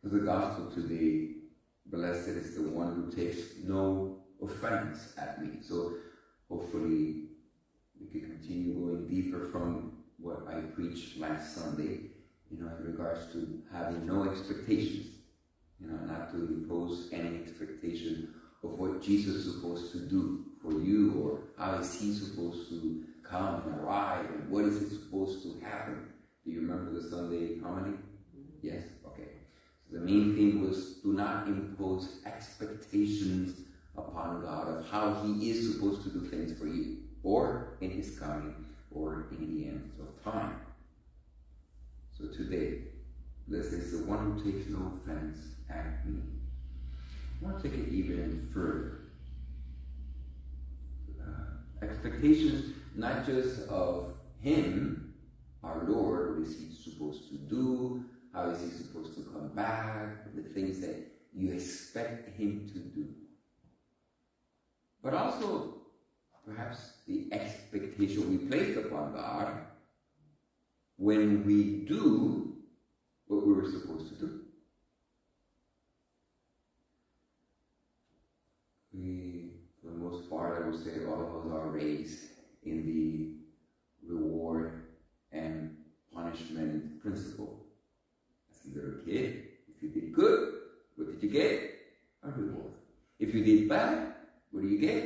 The gospel today, blessed is the one who takes no offense at me. So hopefully we can continue going deeper from what I preached last Sunday, in regards to having no expectations, not to impose any expectation of what Jesus is supposed to do for you, or how is he supposed to come and arrive, and what is it supposed to happen. Do you remember the Sunday homily? Yes? Okay. So the main theme was, do not impose expectations upon God of how he is supposed to do things for you, or in his coming, or in the end of time. So today, blessed is the one who takes no offense at me. I want to take it even further. Expectations not just of him, our Lord, what is he supposed to do, how is he supposed to come back, the things that you expect him to do. But also, perhaps the expectation we place upon God when we do what we were supposed to do. We, for the most part, I would say all of us are raised in the reward and punishment principle. As a little kid, if you did good, what did you get? A reward. If you did bad, what do you get?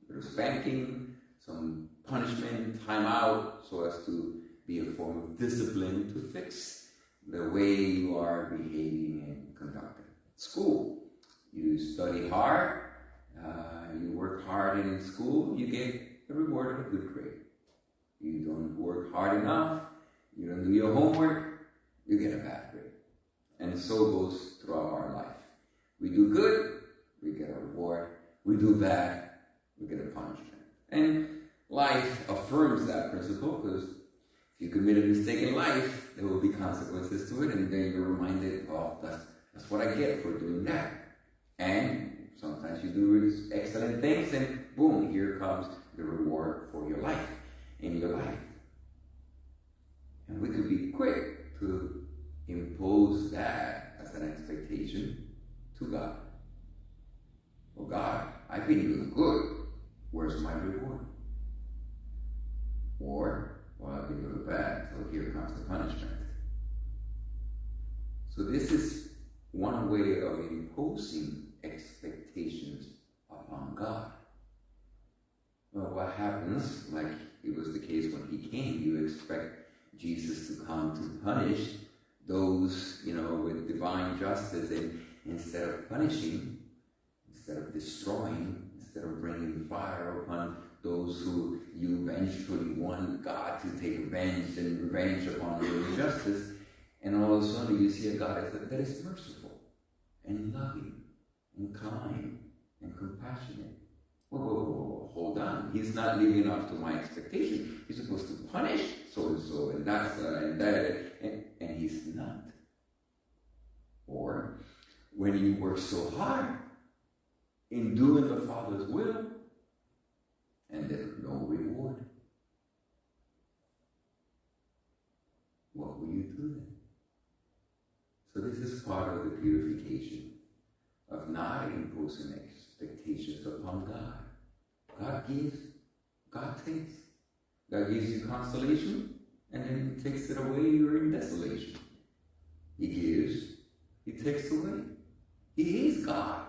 A little spanking, some punishment, time out, so as to be a form of discipline to fix the way you are behaving and conducting. School, you study hard, you work hard in school, you get a reward of a good grade. You don't work hard enough, you don't do your homework, you get a bad grade. And so goes throughout our life. We do good, we get a reward. We do bad, we get a punishment. And life affirms that principle, because if you commit a mistake in life, there will be consequences to it, and then you're reminded, oh, that's what I get for doing that. And sometimes you do really excellent things, and boom, here comes the reward for your life, in your life. And we could be quick to impose that as an expectation to God. Well, God, I've been doing good. Where's my reward? Or, well, I've been doing bad, so here comes the punishment. So this is one way of imposing expectations upon God. Well, what happens, like it was the case when he came, you expect Jesus to come to punish those, with divine justice, and instead of punishing, instead of destroying, instead of bringing fire upon those who you vengefully want God to take revenge upon your injustice, and all of a sudden you see a God that is merciful and loving and kind and compassionate. Whoa, hold on. He's not living up to my expectation. He's supposed to punish so-and-so and that and that, and he's not. Or when you work so hard in doing the Father's will, and there's no reward, what will you do then? So this is part of the purification of not imposing expectations upon God. God gives, God takes. God gives you consolation, and then he takes it away, you're in desolation. He gives, he takes away. He is God.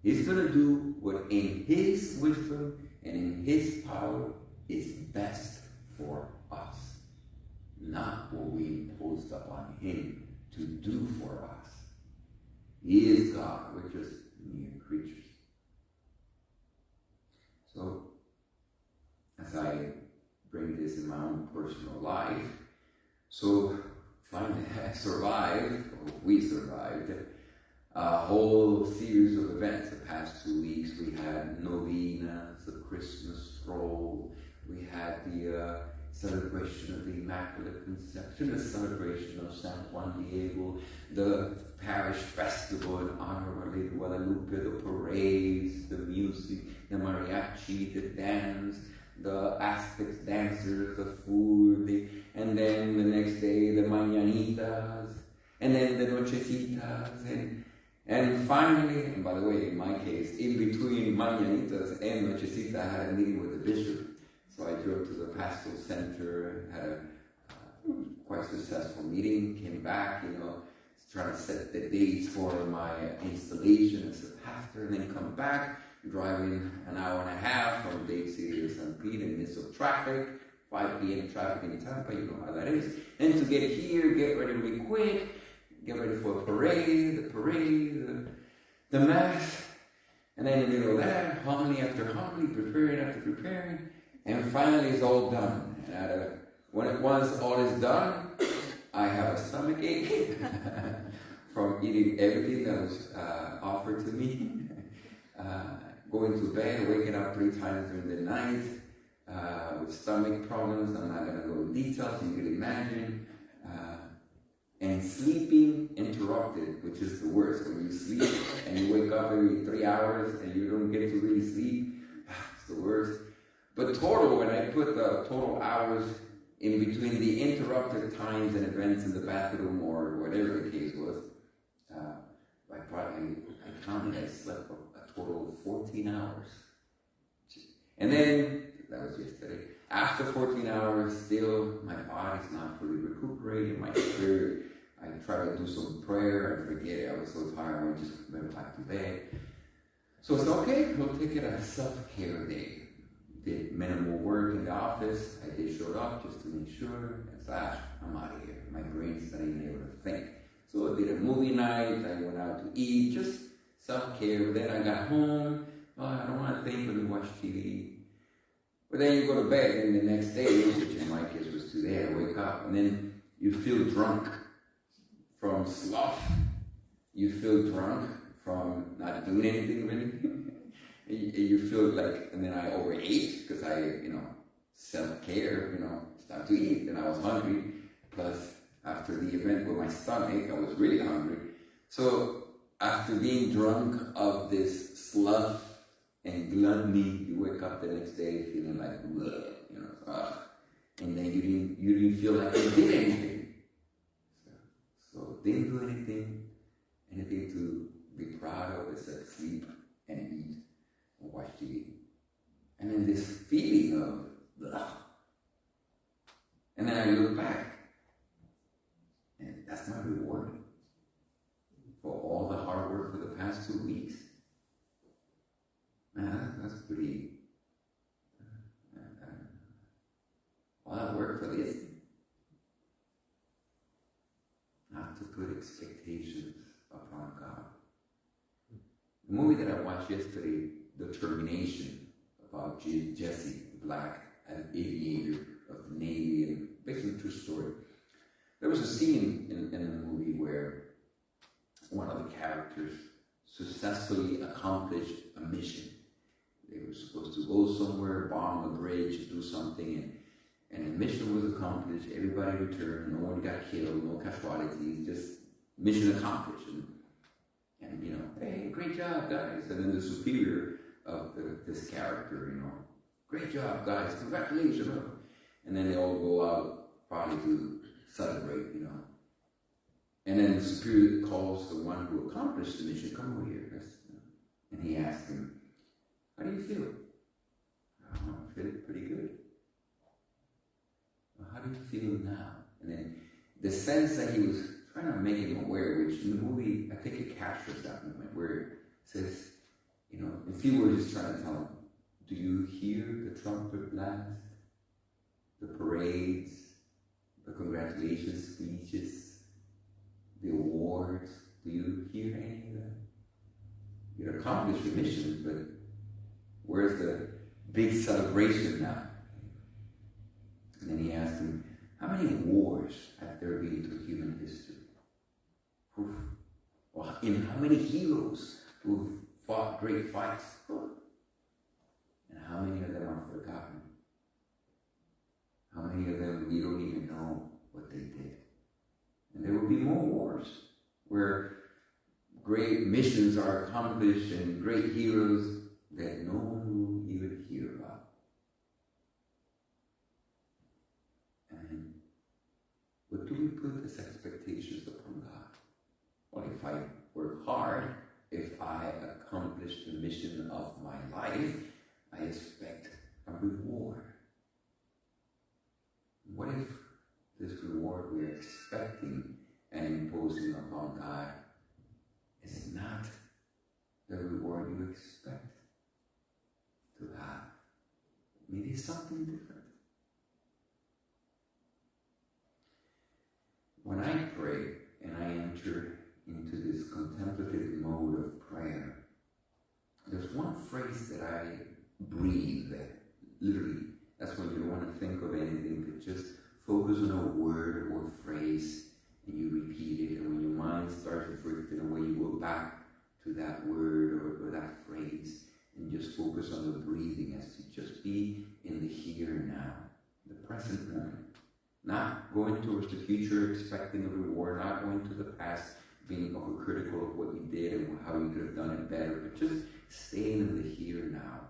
He's going to do what in his wisdom and in his power is best for us, not what we imposed upon him to do for us. He is God. We're just mere creatures. So, as I bring this in my own personal life, so finally I survived, or we survived, a whole series of events. The past 2 weeks, we had novenas, the Christmas stroll, we had the celebration of the Immaculate Conception, the celebration of San Juan Diego, the parish festival in honor of Our Lady of Guadalupe, the parades, the music, the mariachi, the dance, the Aztecs dancers, the food, and then the next day the mañanitas, and then the nochecitas, and finally, and by the way, in my case, in between mañanitas and nochecita, I had a meeting with the bishop. So I drove to the pastoral center, had a quite successful meeting, came back, trying to set the dates for my installation as a pastor, and then come back, driving an hour and a half from Dade City to St. Pete in the midst of traffic, 5 p.m. traffic in Tampa, you know how that is. And to get here, get ready to be quick, get ready for a parade, the mass, and then in the middle of that, homily after homily, preparing after preparing, and finally it's all done. And once all is done, I have a stomach ache from eating everything that was offered to me. Going to bed, waking up 3 times during the night, with stomach problems. I'm not going to go into details, you can imagine. And sleeping interrupted, which is the worst. When you sleep and you wake up every 3 hours and you don't get to really sleep, it's the worst. But total, when I put the total hours in between the interrupted times and events in the bathroom or whatever the case was, I counted, I slept a total of 14 hours. And then, that was yesterday, after 14 hours, still my body's not fully recuperated, my spirit, I try to do some prayer, I forget it, I was so tired, I just went back to bed. So it's okay, we'll take it as a self-care day. Did minimal work in the office, I did show up just to make sure, I'm out of here, my brain's not even able to think. So I did a movie night, I went out to eat, just self-care. Then I got home, I don't want to think, let me watch TV. But then you go to bed, and the next day, which in my case was today, I wake up, and then you feel drunk from sloth. You feel drunk from not doing anything really. You feel like, and then I overate, because self-care, it's time to eat, and I was hungry. Plus, after the event with my stomach, I was really hungry. So, after being drunk of this sloth and gluttony, you wake up the next day feeling like, and then you didn't feel like you did anything. So didn't do anything to be proud of except sleep and eat and watch TV. And then this feeling of, and then I look back, and that's my reward for all the hard work for the past 2 weeks. Man, that's pretty, all that work for this. Not to put expectations upon God. The movie that I watched yesterday, The Termination, about Jesse, the black aviator of the Navy, and basically a true story. There was a scene in the movie where one of the characters successfully accomplished a mission. They were supposed to go somewhere, bomb a bridge, do something, and the mission was accomplished. Everybody returned. No one got killed. No casualties. Just mission accomplished. And hey, great job, guys. And then the superior of this character, great job, guys. Congratulations. And then they all go out probably to celebrate, And then the superior calls the one who accomplished the mission, come over here. And he asks him, how do you feel? I feel pretty good. Well, how do you feel now? And then the sense that he was trying to make him aware, which in the movie, I think it captures that moment where it says, if you were just trying to tell him, do you hear the trumpet blast, the parades, the congratulations speeches, the awards? Do you hear any of that? You accomplished your mission, but where's the big celebration now? And then he asked him, how many wars have there been to human history? Or in how many heroes who've fought great fights? And how many of them are forgotten? How many of them we don't even know what they did? And there will be more wars where great missions are accomplished and great heroes that no one will even hear about. And what do we put as expectations upon God? I work hard, if I accomplish the mission of my life, I expect a reward. What if this reward we're expecting and imposing upon God is not the reward you expect to have? Maybe something different. When I pray and I enter into this contemplative mode of prayer, there's one phrase that I breathe, that literally, that's when you don't want to think of anything, but just focus on a word or phrase and you repeat it, and when your mind starts drifting away, you go back to that word or that phrase and just focus on the breathing as to just be in the here and now, the present moment. Not going towards the future expecting a reward, not going to the past being overcritical of what you did and how you could have done it better, but just staying in the here and now.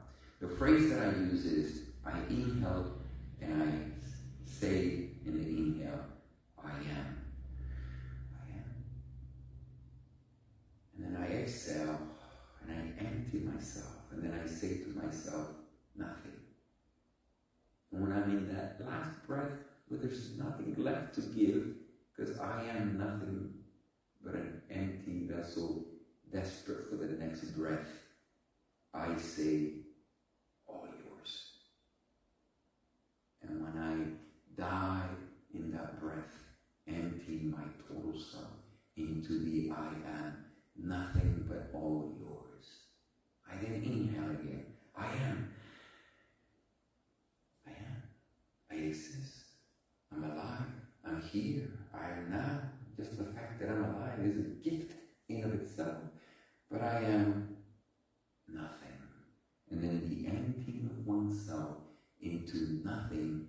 The phrase that I use is, I inhale and I say in the inhale, I am. I am. And then I exhale and I empty myself. And then I say to myself, nothing. And when I'm in that last breath, where there's nothing left to give, because I am nothing but an empty vessel, desperate for the next breath, I say, all yours. And when I die in that breath, empty my total self into the I am, nothing but all yours. I then inhale again. I am. I am. I exist. I'm alive. I'm here. I am now. Just the fact that I'm alive is a gift in of itself. But I am nothing. And then the emptying of oneself into nothing,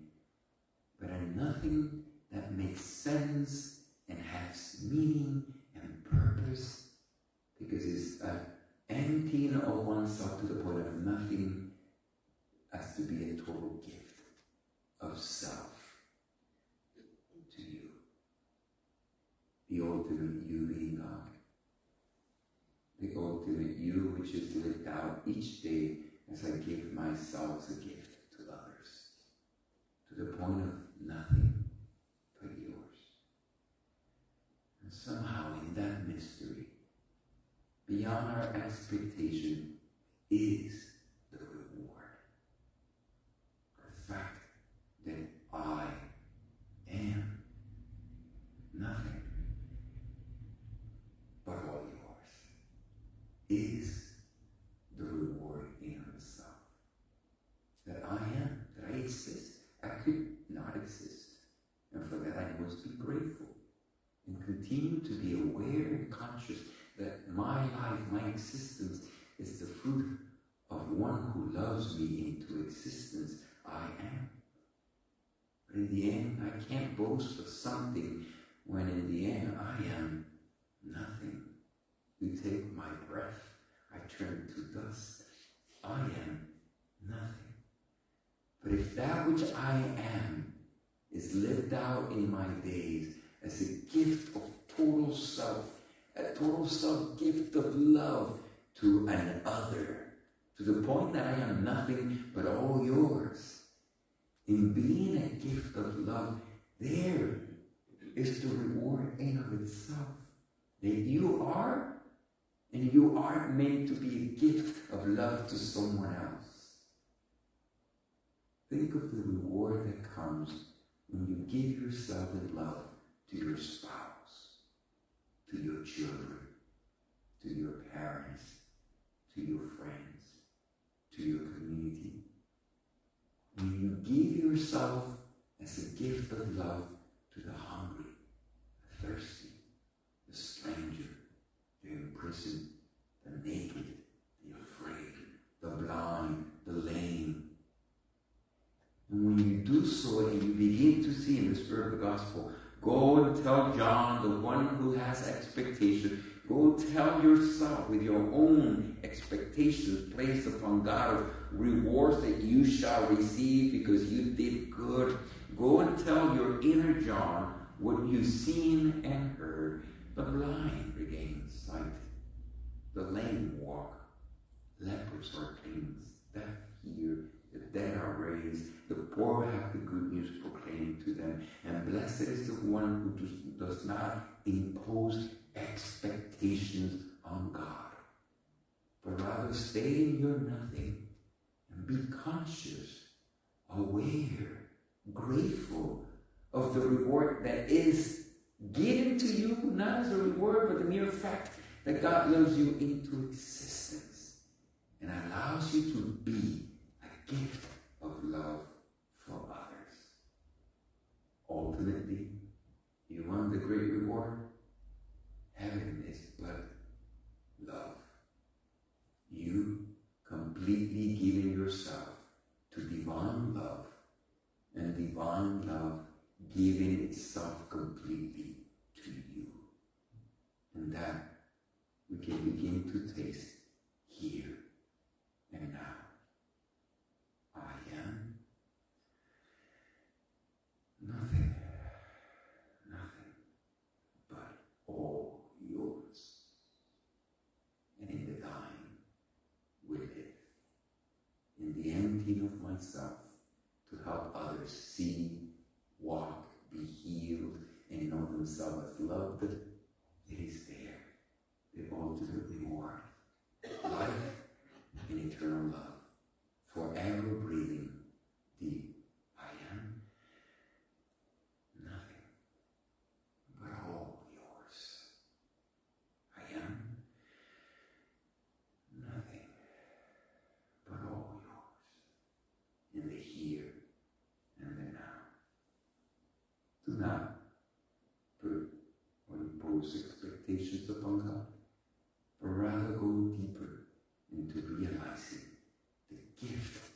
but a nothing that makes sense and has meaning and purpose, because it's an emptying of oneself to the point of nothing as to be a total gift of self to you. The ultimate you being God. The ultimate you which is lived out each day as I give myself as a gift to others, to the point of nothing but yours. And somehow in that mystery, beyond our expectation, is the reward. The fact that I am nothing but all yours is the reward in of itself. That I am, that I exist. I could not exist. And for that I must be grateful and continue to be aware and conscious that my life, my existence, is the fruit of one who loves me into existence. I am. But in the end, I can't boast of something when in the end I am nothing. You take my breath, I turn to dust. I am nothing. But if that which I am is lived out in my days as a gift of total self, a total self-gift of love to an other, to the point that I am nothing but all yours. In being a gift of love, there is the reward in of itself. That you are, and you are meant to be a gift of love to someone else. Think of the reward that comes when you give yourself in love to your spouse, to your children, to your parents, to your friends, to your community. When you give yourself as a gift of love to the hungry, the thirsty, the stranger, the imprisoned, the naked, the afraid, the blind, the lame. And when you do so and you begin to see in the spirit of the gospel, go and tell John, the one who has expectation, go tell yourself with your own expectations placed upon God of rewards that you shall receive because you did good. Go and tell your inner John what you've seen and heard. The blind regain sight, the lame walk, lepers are cleansed, deaf hear, the dead are raised, the poor have the good news proclaimed to them, and blessed is the one who does not impose expectations on God, but rather stay in your nothing and be conscious, aware, grateful of the reward that is given to you, not as a reward, but the mere fact that God loves you into existence and allows you to be a gift of love for others. Ultimately, you want the great reward? Heaven is but love. You completely giving yourself to divine love, and divine love giving itself completely to you. And that we can begin to taste here and now. I am nothing but all yours. And in the dying, we live. In the emptying of myself to help others see, walk, be healed, and know themselves as loved, it is there, the ultimate reward. Life and eternal love, forever breathing deep. I am nothing but all yours. I am nothing but all yours. In the here and the now. Do not put or impose expectations upon God, but rather go deeper into realizing the gift